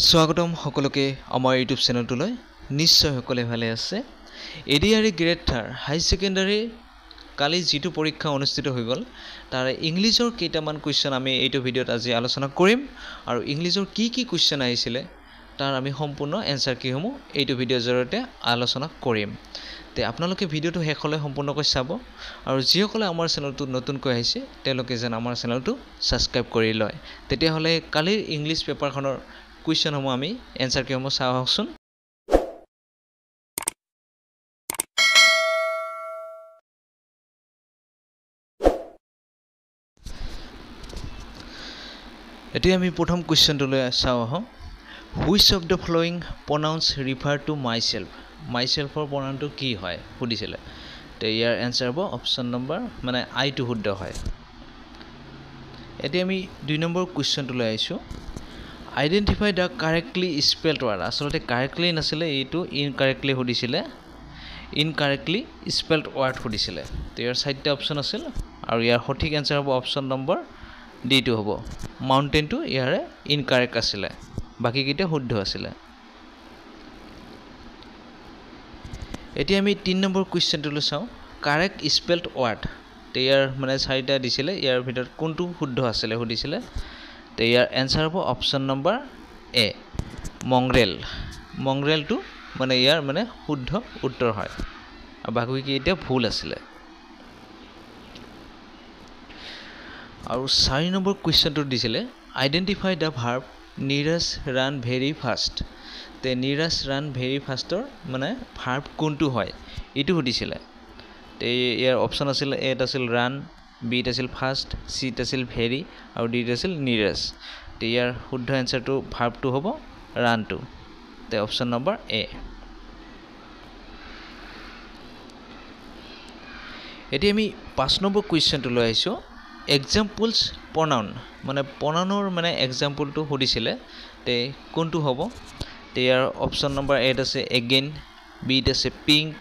স্বাগতম সকলোকে আমাৰ ইউটিউব চেনেলটোলৈ নিশ্চয় সকলে ভালে আছে এডিআৰই গ্ৰেড 3 হাই সেকেন্ডাৰী কালি যেটো পৰীক্ষা অনুষ্ঠিত হৈ গল তাৰ ইংলিছৰ কেইটামান কোৱেশ্চন আমি এইটো ভিডিওত আজি আলোচনা কৰিম আৰু ইংলিছৰ কি কি কোৱেশ্চন আহিছিলে তাৰ আমি সম্পূৰ্ণ এনসাৰ কি হমু এইটো ভিডিওৰ জৰিয়তে আলোচনা কৰিম তে আপোনালোকে ভিডিওটো হেকলে সম্পূৰ্ণকৈ চাব আৰু যিসকলে আমাৰ চেনেলটো নতুনকৈ আহিছে তেওঁলোকে যেন আমাৰ চেনেলটো সাবস্ক্ৰাইব কৰি লয় তেতিয়া হলে কালিৰ ইংলিছ পেপাৰখনৰ কুৱেশ্চন হমু আমি এনসাৰ কি হমু চাওকচোন এতিয়া আমি প্ৰথম কুৱেশ্চনটো লৈ চাও আহক which of the following pronouns refer to myself myselfৰ pronounটো কি হয় সুধিছিলে তে ইয়াৰ এনসাৰ হ'ব অপচন নম্বৰ মানে আই টু শুদ্ধ হয় এতিয়া আমি 2 নম্বৰ কুৱেশ্চনটো লৈ আইছো identify the correctly spelled word আসলে correctly নাছিলে এইটো incorrectly সুধিছিলে incorrectly spelled word সুধিছিলে তে ইয়াৰ চাৰিটা অপচন আছিল আৰু ইয়াৰ সঠিক এনসাৰ হ'ব অপচন নম্বৰ ডি টু হ'ব মাউন্টেন টু ইয়াৰে ইনকাৰেক্ট আছিলে বাকি কিটা শুদ্ধ আছিলে এতিয়া আমি 3 নম্বৰ কুৱেশ্চনটো লৈ চাও কাৰেক্ট স্পেলড ওয়াৰ্ড তে ইয়াৰ মানে চাৰিটা দিছিলে ইয়াৰ ভিতৰত কোনটো শুদ্ধ আছিলে সুধিছিলে তে ইয়াৰ এনসাৰ হ'ব অপচন নম্বৰ এ মংগ্ৰেলটো মানে ইয়াৰ মানে শুদ্ধ উত্তৰ হয় আৰু বাকি কিটা ভুল আছিলে আৰু 4 নম্বৰ কুৱেশ্চনটো দিছিলে identify the verb Neeraj ran very fast তে নীৰজ ৰান ভেৰি ফাষ্টৰ মানে ভাৰ্ব কোনটো হয় এটো সুধিছিলে তে ইয়াৰ অপচন আছিল এত আছিল ৰান বিত আছিল ফাষ্ট সিত আছিল ভেৰি আৰু ডিত আছিল নীৰজ তে ইয়াৰ শুদ্ধ এনসাৰটো ভাৰ্বটো হ'ব ৰানটো তে অপচন নম্বৰ এ এতিয়া আমি 5 নম্বৰ কুৱেশ্চনটো লৈ আইছো examples pronoun মানে pronounৰ মানে exampleটো সুধিছিলে তে কোনটো হ'ব তে ইয়াৰ অপচন নম্বৰ এ আছে again বিত আছে pink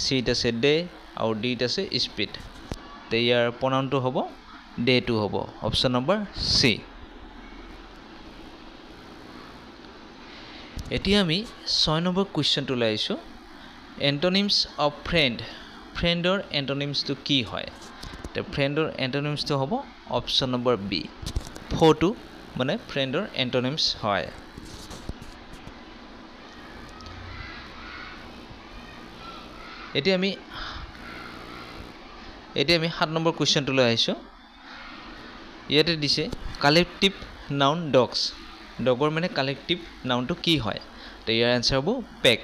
সিত আছে day আৰু ডিত আছে speed তে ইয়াৰ pronounটো হ'ব day টো হ'ব অপচন নম্বৰ সি এতিয়া আমি 6 নম্বৰ কুৱেশ্চনটো লৈ আইছো antonyms of friendৰ antonyms টো কি হয় তে ফ্ৰেণ্ডৰ এন্টোনিমছ টো হ'ব অপচন নম্বৰ বি ফটো মানে ফ্ৰেণ্ডৰ এন্টোনিমছ হয় এতিয়া আমি 7 নম্বৰ কুৱেশ্চনটো লৈ আইছো ইয়াতে দিছে কালেক্টিভ নাউন ডগৰ মানে কালেক্টিভ নাউনটো কি হয় তে ইয়াৰ আনসাৰ হ'ব পেক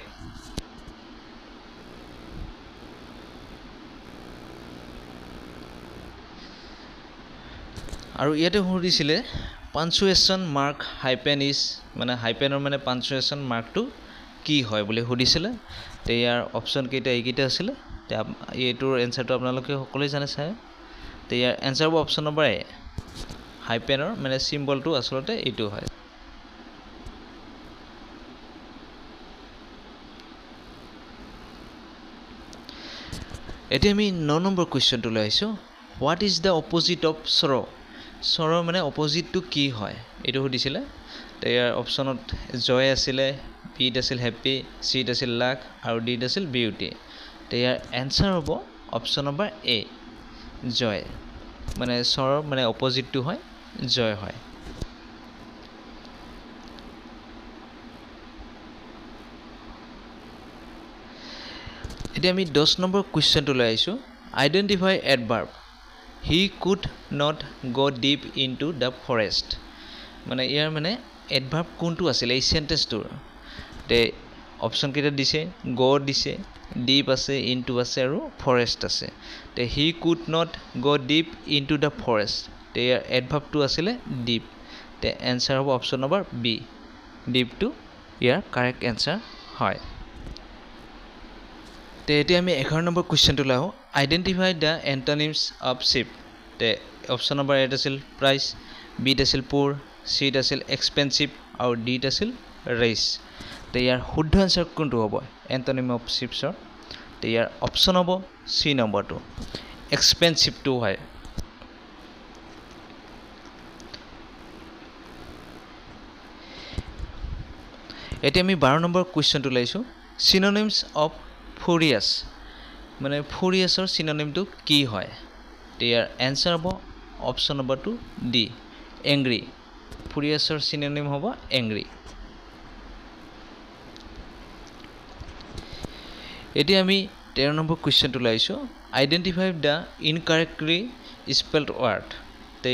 আৰু ইয়াতে সুধিছিলে পাঞ্চুৱেশ্যন মাৰ্ক হাইপেন ইজ মানে হাইপেনৰ মানে পাঞ্চুৱেশ্যন মাৰ্কটো কি হয় বুলি সুধিছিলে তে ইয়াৰ অপচন কেইটা এইকেইটা আছিল তে এইটোৰ এনসাৰটো আপোনালোকে সকলোৱে জানে চাই তে ইয়াৰ এনসাৰ হ'ব অপচন নম্বৰ এ হাইপেনৰ মানে সিম্বলটো আসলতে এইটো হয় এতিয়া আমি 9 নম্বৰ কুৱেশ্চনটো লৈ আইছো what is the opposite of সৰ মানে অপোজিটটো কি হয় এটো সুধিছিলে তে ইয়াৰ অপচনত জয় আছিলে বিত আছিল হ্যাপি সিত আছিল লাক আৰু ডিত আছিল বিউটি তে ইয়াৰ এনসাৰ হ'ব অপচন নম্বৰ এ জয় মানে সৰ মানে অপোজিটটো হয় জয় হয় এতিয়া আমি 10 নম্বৰ কুৱেশ্চনটো লৈ আইছো identify এডভাৰ্ব he could not go deep into the forest মানে ইয়াৰ মানে এডভাৰ্ব কোনটো আছিল এই সেন্টেন্সটোৰ তে অপচন কেইটা দিছে go দিছে deep আছে into আছে আৰু forest আছে তে he could not go deep into the forest তে ইয়াৰ এডভাৰ্বটো আছিল deep তে এনসাৰ হ'ব অপচন নম্বৰ বি deep টো ইয়াৰ কাৰেক্ট এনসাৰ হয় তে এতিয়া আমি 11 নম্বৰ কুৱেশ্চনটো লাও আইডেন্টিফাই দা এন্টোনিমছ অফ চিপ তে অপচন নম্বৰ এ আছিল প্ৰাইস বিত আছিল পুৰ সিত আছিল এক্সপেন্সিভ আৰু ডিত আছিল ৰেচ তে ইয়াৰ শুদ্ধ আনসাৰ কোনটো হ'ব এন্টোনিম অফ চিপছৰ তে ইয়াৰ অপচন হ'ব সি নম্বৰটো এক্সপেন্সিভ টো হয় এতিয়া আমি 12 নম্বৰ কুৱেশ্যনটো লৈছোঁ চিনোনিমছ অফ ফুৰিয়াছ মানে ফুৰিয়াছৰ চিনোনিমটো কি হয় ইয়াৰ এনসাৰ হ'ব অপশ্যন নম্বৰ 2 ডি এংগ্ৰি ফুৰিয়াছৰ চিনোনিম হ'ব এংগ্ৰি এতিয়া আমি 13 নম্বৰ কুৱেশ্যনটো লৈছোঁ identify the incorrectly spelled word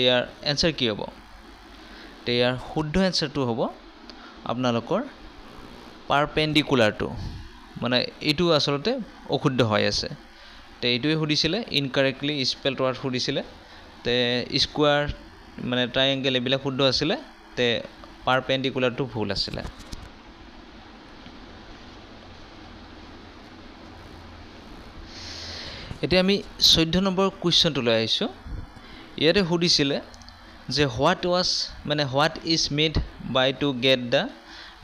ইয়াৰ এনসাৰ কি হ'ব ইয়াৰ শুদ্ধ এনসাৰটো হ'ব আপোনালোকৰ পাৰপেণ্ডিকুলাৰটো মানে এইটো আচলতে অশুদ্ধ হৈ আছে এইটোৱে সুধিছিলে ইনকাৰেক্টলি স্পেলড ৱাৰ্ড সুধিছিলে স্কোৱাৰ মানে ট্ৰায়াঙ্গেল এইবিলাক শুদ্ধ আছিলে পাৰপেণ্ডিকুলাৰটো ভুল আছিলে এতিয়া আমি 14 নম্বৰ কুৱেশ্যনটো লৈ আহিছোঁ ইয়াতে সুধিছিলে যে what is made by to get the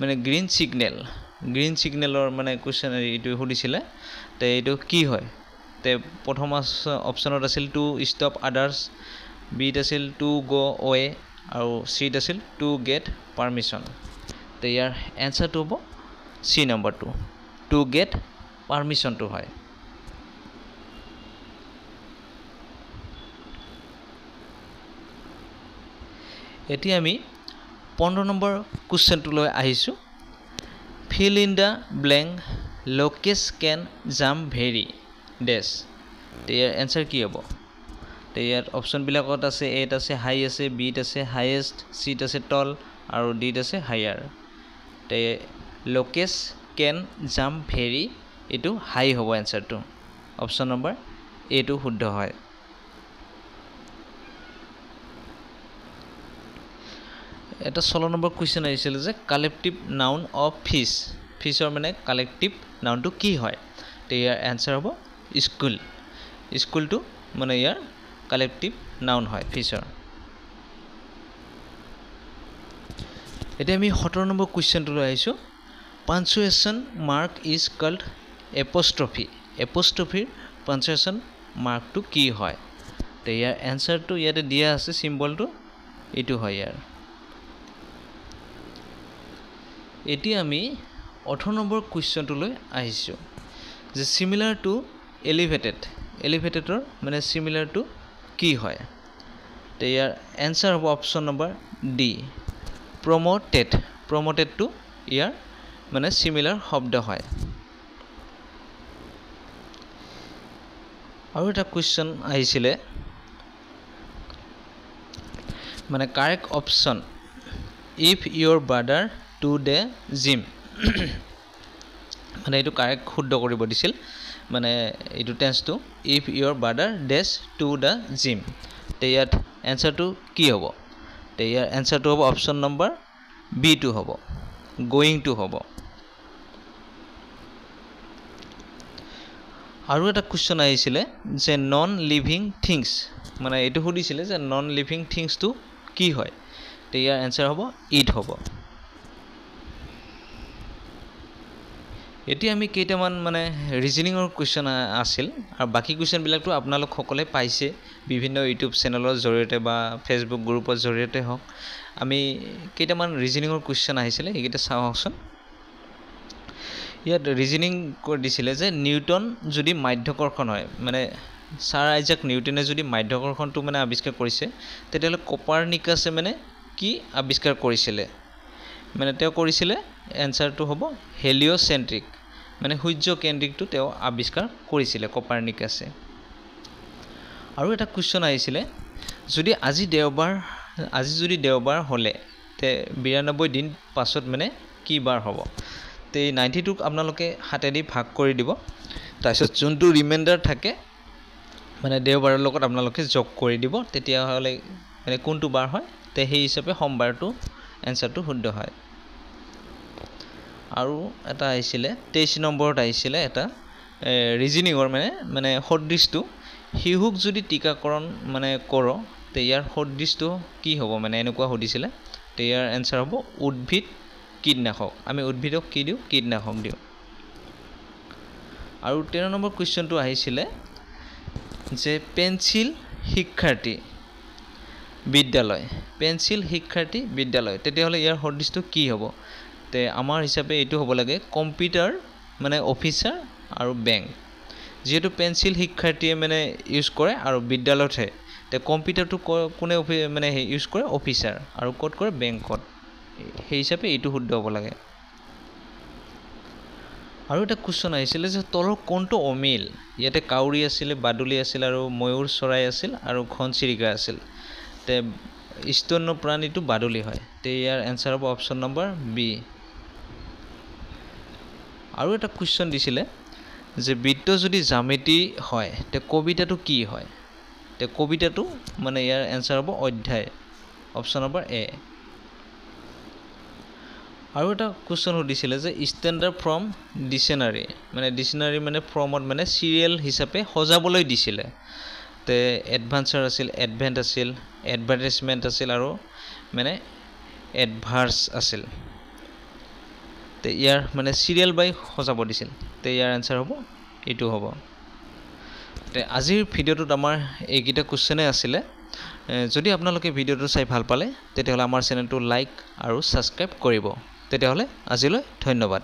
মানে গ্ৰীণ ছিগনেলৰ মানে কুৱেশ্যন এইটো সুধিছিলে এইটো কি হয় প্ৰথম অপশ্যনত আছিল টু ষ্টপ আদাৰ্ছ বিত আছিল টু গ' অৱে আৰু চিত আছিল টু গেট পাৰ্মিশ্যন ইয়াৰ এনসাৰটো হ'ব চি নম্বৰটো টু গেট পাৰ্মিশ্যনটো হয় এতিয়া আমি 15 নম্বৰ কুৱেশ্যনটোলৈ আহিছোঁ fill in the blank Lokesh can jump very dash ইয়াৰ এনসাৰ কি হ'ব ইয়াত অপশ্যনবিলাকত আছে এত আছে হাই আছে বিত আছে হাইয়েষ্ট চিত আছে টল আৰু ডিত আছে higher Lokesh can jump very এইটো হাই হ'ব এনসাৰটো অপশ্যন নম্বৰ এইটো শুদ্ধ হয় এটা 16 নম্বৰ কুৱেশ্যন আহিছিল যে কালেক্টিভ নাউন অফ ফিছৰ মানে কালেক্টিভ নাউনটো কি হয় ইয়াৰ এনসাৰ হ'ব স্কুলটো মানে ইয়াৰ কালেক্টিভ নাউন হয় ফিছৰ এতিয়া আমি 17 নম্বৰ কুৱেশ্যনটো লৈ আহিছোঁ punctuation mark is cold এপষ্ট্ৰফিৰ punctuation মাৰ্কটো কি হয় ইয়াৰ এনসাৰটো ইয়াতে দিয়া আছে চিম্বলটো এইটো হয় ইয়াৰ এতিয়া আমি 18 নম্বৰ কুৱেশ্যনটোলৈ আহিছোঁ যে সিমিলাৰ টু এলিভেটেডৰ মানে সিমিলাৰ টু কি হয় ইয়াৰ এনসাৰ হ'ব অপশ্যন নম্বৰ ডি প্ৰমোটেডটো ইয়াৰ মানে সিমিলাৰ শব্দ হয় আৰু এটা কুৱেশ্যন আহিছিলে মানে correct option if your brother to the gym মানে এইটো কাৰেক্ট শুদ্ধ কৰিব দিছিল মানে এইটো টেন্সটো if your brother does to the gym ইয়াত এনসাৰটো কি হ'ব ইয়াৰ এনসাৰটো হ'ব অপশ্যন নম্বৰ বি টু হ'ব গোয়িং টু হ'ব আৰু এটা কুৱেশ্যন আহিছিলে যে নন লিভিং থিংছ মানে এইটো সুধিছিলে যে নন লিভিং থিংছটো কি হয় ইয়াৰ এনসাৰ হ'ব ইট হ'ব এতিয়া আমি কেইটামান মানে ৰিজনিঙৰ কুৱেশ্যন আছিল আৰু বাকি কুৱেশ্যনবিলাকতো আপোনালোক সকলে পাইছে বিভিন্ন ইউটিউব চেনেলৰ জৰিয়তে বা ফেচবুক গ্ৰুপৰ জৰিয়তে হওক আমি কেইটামান ৰিজনিঙৰ কুৱেশ্যন আহিছিলে এইকেইটা চাওকচোন ইয়াত ৰিজনিং কৰি দিছিলে যে নিউটন যদি মাধ্যাকৰ্ষণ হয় মানে ছাৰ আইজাক নিউটনে যদি মাধ্যাকৰ্ষণটো মানে আৱিষ্কাৰ কৰিছে তেতিয়াহ'লে কোপাৰ্নিকাছে মানে কি আৱিষ্কাৰ কৰিছিলে মানে তেওঁ কৰিছিলে এনসাৰটো হ'ব হেলিঅ'চেন্ট্ৰিক মানে সূৰ্য কেন্দ্ৰিকটো তেওঁ আৱিষ্কাৰ কৰিছিলে কোপাৰ্নিকাছে আৰু এটা কুৱেশ্যন আহিছিলে যদি আজি যদি দেওবাৰ হ'লে 92 দিন পাছত মানে কি বাৰ হ'ব 92ক আপোনালোকে হাতেদি ভাগ কৰি দিব তাৰপিছত যোনটো ৰিমাইণ্ডাৰ থাকে মানে দেওবাৰৰ লগত আপোনালোকে যোগ কৰি দিব তেতিয়াহ'লে মানে কোনটো বাৰ হয় সেই হিচাপে সোমবাৰটো এনসাৰটো শুদ্ধ হয় আৰু এটা আহিছিলে 23 নম্বৰত আহিছিলে এটা ৰিজনিঙৰ মানে সদৃশটো শিশুক যদি টিকাকৰণ মানে কৰ ইয়াৰ সদৃশটো কি হ'ব মানে এনেকুৱা সুধিছিলে ইয়াৰ এনসাৰ হ'ব উদ্ভিদ কীটনাশক আমি উদ্ভিদক কি দিওঁ কীটনাশক দিওঁ আৰু 13 নম্বৰ কুৱেশ্যনটো আহিছিলে যে পেঞ্চিল শিক্ষাৰ্থী বিদ্যালয় তেতিয়াহ'লে ইয়াৰ সদৃশটো কি হ'ব তে আমাৰ হিচাপে এইটো হ'ব লাগে কম্পিউটাৰ মানে অফিচাৰ আৰু বেংক যেহেতু পেন্সিল শিক্ষাৰ্থীয়ে মানে ইউজ কৰে আৰু বিদ্যালয়তহে তে কম্পিউটাৰটো কোনে মানে ইউজ কৰে অফিচাৰ আৰু ক'ত কৰে বেংকত সেই হিচাপে এইটো শুদ্ধ হ'ব লাগে আৰু এটা কোৱেশ্চন আহিছিলে যে তলৰ কোনটো অমিল ইয়াতে কাউৰী আছিল বাদুলি আছিল আৰু ময়ূৰ চৰাই আছিল আৰু ঘনচিৰিকা আছিল তে স্তন্য প্ৰাণীটো বাদুলি হয় তে ইয়াৰ এনসাৰ হ'ব অপচন নম্বৰ বি আৰু এটা কোৱেশ্চন দিছিলে যে বৃত্ত যদি জ্যামিতি হয় তে কবিতাটো কি হয় তে কবিতাটো মানে ইয়াৰ এনসাৰ হ'ব অধ্যায় অপচন নম্বৰ এ আৰু এটা কোৱেশ্চন সুধিছিলে যে ষ্টেণ্ডাৰ্ড ফ্ৰম ডিকশ্যনাৰী মানে ফ্ৰমত মানে সিৰিয়েল হিচাপে সজাবলৈ দিছিলে তে এডভান্সাৰ আছিল এডভেন্ট আছিল এডভাৰটাইজমেন্ট আছিল আৰু মানে এডভাৰ্স আছিল তে ইয়াৰ মানে সিৰিয়েল বাই সজাব দিছিল তে ইয়াৰ আনসাৰ হ'ব এইটো হ'ব তে আজিৰ ভিডিঅ'টোত আমাৰ এইকেইটা কোৱেশ্চনে আছিলে যদি আপোনালোকে ভিডিঅ'টো চাই ভাল পালে তেতিয়াহ'লে আমাৰ চেনেলটো লাইক আৰু সাবস্ক্ৰাইব কৰিব তেতিয়াহ'লে আজিলৈ ধন্যবাদ